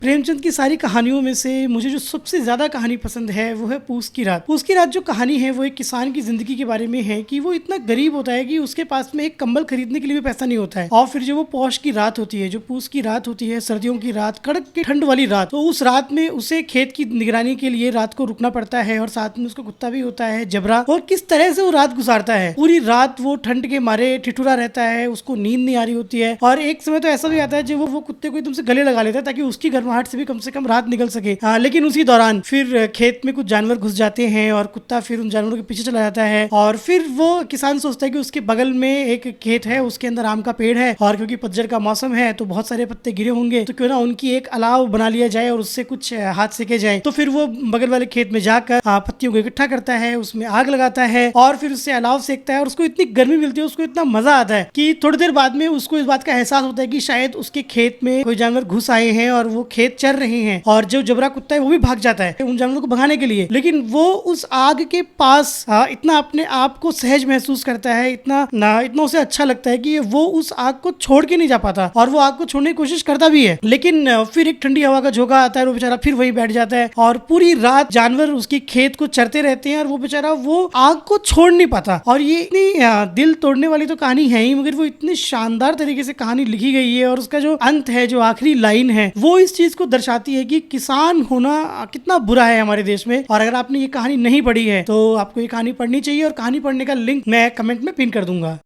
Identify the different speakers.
Speaker 1: प्रेमचंद की सारी कहानियों में से मुझे जो सबसे ज्यादा कहानी पसंद है वो है पूस की रात। पूस की रात जो कहानी है वो एक किसान की जिंदगी के बारे में है कि वो इतना गरीब होता है कि उसके पास में एक कंबल खरीदने के लिए भी पैसा नहीं होता है। और फिर जो वो पौष की रात होती है, जो पूस की रात होती है, सर्दियों की रात, कड़क की ठंड वाली रात, तो उस रात में उसे खेत की निगरानी के लिए रात को रुकना पड़ता है और साथ में उसका कुत्ता भी होता है जबरा। और किस तरह से वो रात गुजारता है, पूरी रात वो ठंड के मारे ठिठुरा रहता है, उसको नींद नहीं आ रही होती है। और एक समय तो ऐसा भी आता है जो वो कुत्ते को एकदम से गले लगा लेता है ताकि उसकी गर्माहट से भी कम से कम रात निकल सके। लेकिन उसी दौरान फिर खेत में कुछ जानवर घुस जाते हैं और कुत्ता फिर उन जानवरों के पीछे चला जाता है। और फिर वो किसान सोचता है कि उसके बगल में एक खेत है, उसके अंदर आम का पेड़ है और क्योंकि पतझड़ का मौसम है तो बहुत सारे पत्ते गिरे होंगे, तो क्यों ना उनकी एक अलाव बना लिया जाए और उससे कुछ हाथ सेके जाए। तो फिर वो बगल वाले खेत में जाकर पत्तियों को इकट्ठा करता है, उसमें आग लगाता है और फिर उससे अलाव सेकता है और उसको इतनी गर्मी मिलती है, उसको इतना मजा आता है कि थोड़ी देर बाद में उसको इस बात का एहसास होता है कि शायद उसके खेत में कोई जानवर घुस आए हैं और वो खेत चर रहे हैं। और जो जबरा कुत्ता है वो भी भाग जाता है उन जानवरों को भगाने के लिए, लेकिन वो उस आग के पास इतना अपने आप को सहज महसूस करता है, इतना उसे अच्छा लगता है कि वो उस आग को छोड़ के नहीं जा पाता और वो आग को छोड़ने की कोशिश करता भी है। लेकिन फिर एक ठंडी हवा का झोंका आता है और वो बेचारा फिर वहीं बैठ जाता है और पूरी रात जानवर उसकी खेत को चरते रहते हैं और वो बेचारा वो आग को छोड़ नहीं पाता। और ये इतनी दिल तोड़ने वाली तो कहानी है ही, मगर वो इतनी शानदार तरीके से कहानी लिखी गई है और उसका जो अंत है, जो आखिरी लाइन है, वो इस चीज को दर्शाती है कि किसान होना कितना बुरा है हमारे देश में। और अगर आपने ये कहानी नहीं पढ़ी है तो आपको ये कहानी पढ़नी चाहिए और कहानी पढ़ने का लिंक मैं कमेंट में पिन कर दूंगा।